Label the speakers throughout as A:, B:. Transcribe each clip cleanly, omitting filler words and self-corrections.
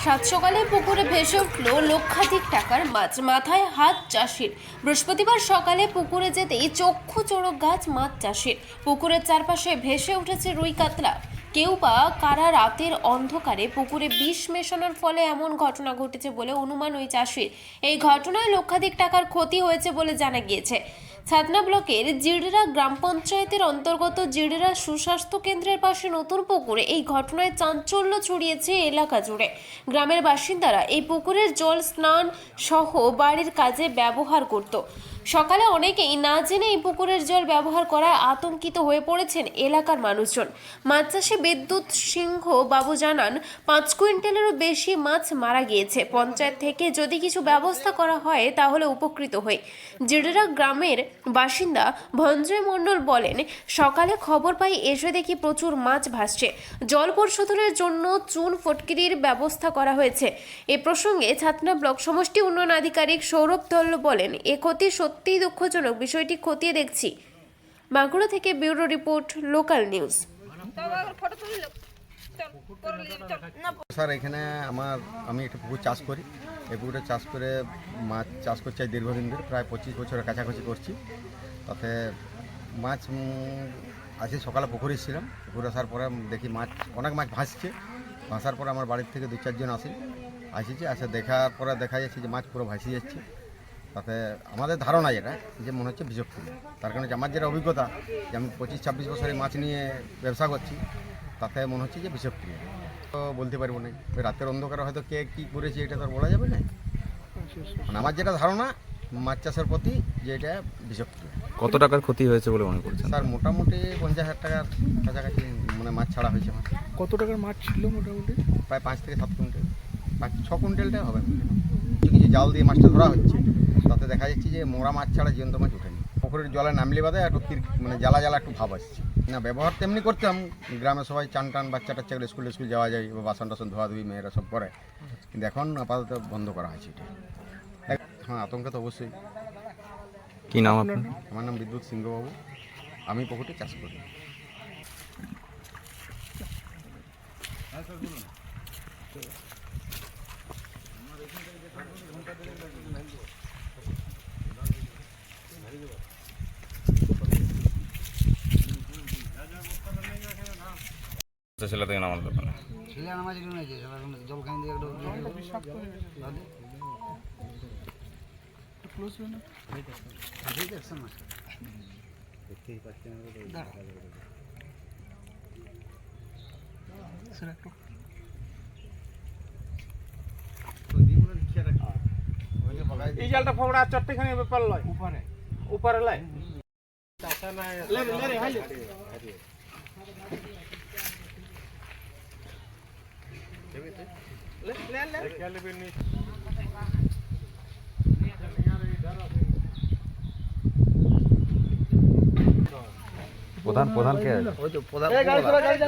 A: সাত সকালে পুকুরে ভেসে উঠল লক্ষাধিক টাকার মাছ, মাথায় হাত চাষির। বৃহস্পতিবার সকালে পুকুরে যেতেই চক্ষু চড়ক গাছ মাছ চাষির। পুকুরের চারপাশে ভেসে উঠেছে রুই কাতলা। কেউ বা কারা রাতের অন্ধকারে পুকুরে বিষ মেশানোর ফলে এমন ঘটনা ঘটেছে বলে অনুমান ওই চাষির। এই ঘটনায় লক্ষাধিক টাকার ক্ষতি হয়েছে বলে জানা গিয়েছে। ছাতনা ব্লকের জিড়রা গ্রাম পঞ্চায়েতের অন্তর্গত জিড়রা সুস্বাস্থ্য কেন্দ্রের পাশে নতুন পুকুরে এই ঘটনায় চাঞ্চল্য ছড়িয়েছে এলাকা জুড়ে। গ্রামের বাসিন্দারা এই পুকুরের জল স্নান সহ বাড়ির কাজে ব্যবহার করত। সকালে অনেকেই না জেনে এই পুকুরের জল ব্যবহার করায় আতঙ্কিত হয়ে পড়েছেন এলাকার মানুষজন। মাছ চাষে বিদ্যুৎ সিংহ বাবু জানান, 5 কুইন্টালেরও বেশি মাছ মারা গিয়েছে। পঞ্চায়েত থেকে যদি কিছু ব্যবস্থা করা হয় তাহলে উপকৃত হই। জিড়রা গ্রামের বাসিন্দা ভঞ্জয় মণ্ডল বলেন, সকালে খবর পাই, এসে দেখি প্রচুর মাছ ভাসছে। জল পরিশোধনের জন্য চুন ফটকিরির ব্যবস্থা করা হয়েছে। এ প্রসঙ্গে ছাতনা ব্লক সমষ্টি উন্নয়ন আধিকারিক সৌরভ দল্ল বলেন, এ ক্ষতি সত্যিই দুঃখজনক, বিষয়টি খতিয়ে দেখছি। বাঁকুড়া থেকে bureau report, local news.
B: Sir, এখানে আমি একটা পুকুর চাষ করি। এই পুকুরে চাষ করে মাছ চাষ করছি দীর্ঘদিন ধরে, প্রায় 25 বছরের কাছাকাছি করছি। তাতে মাছ আজকে সকালে পুকুরে ছিলাম। পুকুরে আসার পরে দেখি অনেক মাছ ভাসার পরে আমার বাড়ির থেকে 2-4 জন আসে দেখার পরে দেখা যাচ্ছে যে মাছ পুরো ভাসিয়ে যাচ্ছে। তাতে আমাদের ধারণা যেটা যে মনে হচ্ছে বিষক্রিয়া। তার কারণে আমার যেটা অভিজ্ঞতা, যে আমি 25-26 বছরে মাছ নিয়ে ব্যবসা করছি, তাতে মনে হচ্ছে যে বিষক্রিয়া। তো বলতে পারবো না, রাতের অন্ধকারে হয়তো কে কী করেছে এটা তো বলা যাবে না। মানে আমার যেটা ধারণা মাছ চাষের প্রতি, যে এটা বিষক্রিয়া।
C: কত টাকার ক্ষতি হয়েছে বলে মনে করছেন?
B: স্যার, মোটামুটি 50,000 টাকার কাছাকাছি মানে মাছ ছাড়া হয়েছে। আমার
D: কত টাকার মাছ ছিল মোটামুটি?
B: প্রায় 5 থেকে 7 কুইন্টাল, 5-6 কুইন্টালটাই হবে। কিছু জাল দিয়ে মাছটা ধরা হচ্ছে, তাতে দেখা যাচ্ছে যে মোড়া মাছ ছাড়া জীবন্ত মাছ ওঠেনি। পুকুরের জলে নামলে বাদে একটু মানে জ্বালা একটু ভাব আসছে না। ব্যবহার তেমনি করতাম, গ্রামে সবাই চান বাচ্চা টাচ্চাগুলো স্কুল যাওয়া যায় বা বাসন টাসন ধোয়াধুয়ি মেয়েরা সব করে, কিন্তু এখন আপাতত বন্ধ করা হয়েছে এটা। হ্যাঁ, আতঙ্ক তো অবশ্যই।
C: কি নাম আপনার?
B: আমার নাম বিদ্যুৎ সিংহ বাবু। আমি পুকুরটি চাষ করি।
C: ছেলে থেকে নামার দোকানে
E: ছেলে নামাজ জল খাই দিয়ে
D: এই জালটা ফোড়া চট্টখানি ব্যাপার লয়, উপরে লয়।
C: প্রধান কে আছে?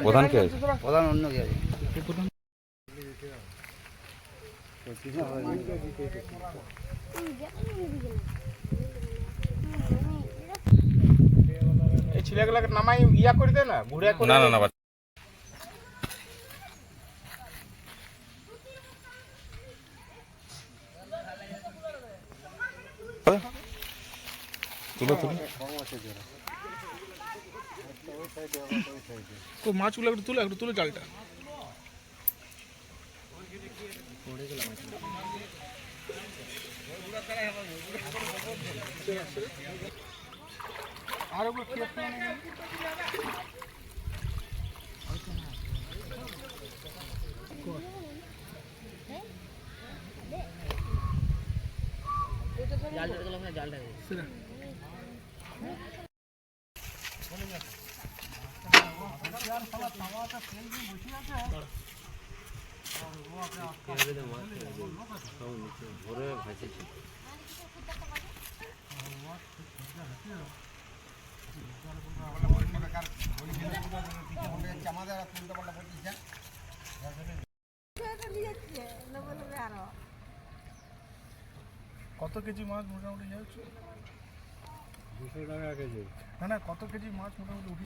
C: প্রধান কে আছে?
E: প্রধান অন্য কে আছে?
D: এই ছেলেগুলোকে নামাই ইয়া করে দে না, ঘুরে করে
C: না না না তুলো
D: মাছগুলো একটু তুলে জালটা। আর কত কেজি মাছ মোটামুটি যাচ্ছে? 200 টাকা কেজি। না, কত কেজি মাছ মোটামুটি উঠি?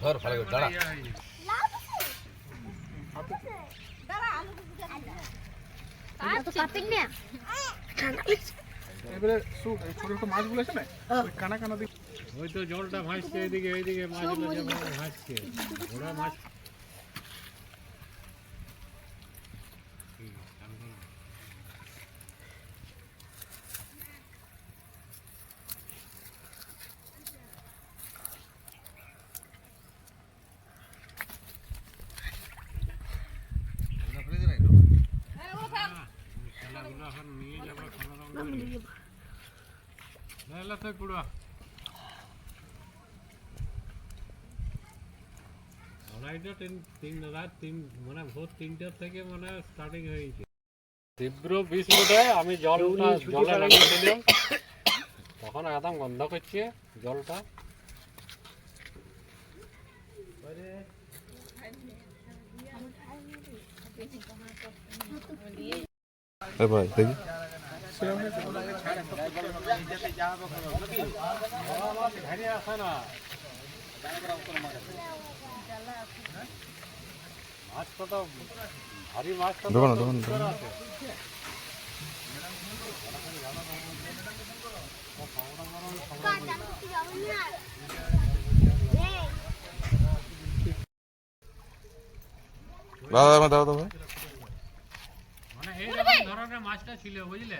D: ধর ভালো করে দাঁড়া। এবারে এই ছোট ছোট মাছগুলো আছে না ওই কানা কানা দিকে
F: ওই তো জলটা ভাসছে এদিকে এইদিকে মাছগুলো যেমন ভাসছে ওরা মাছ খেলাগুলো এখন নিয়ে যাবো খেলা তো পুরো আড়াইটা তিন রাত মানে ভোর 3টার থেকে মানে স্টার্টিং হয়েছে তীব্র 20 মিনিটে আমি জলে লাগিয়েছিলাম তখন একদম গন্ধ করছে জলটা
C: ভাই দেখি
F: ঘাড়ি আসে না মাছ কত ভারী মাছ কত
C: দোকান দোকান
F: আছে
C: দাদা দাও দাও ভাই
F: মানে এই রকম ধরনের মাছটা ছিল বুঝলে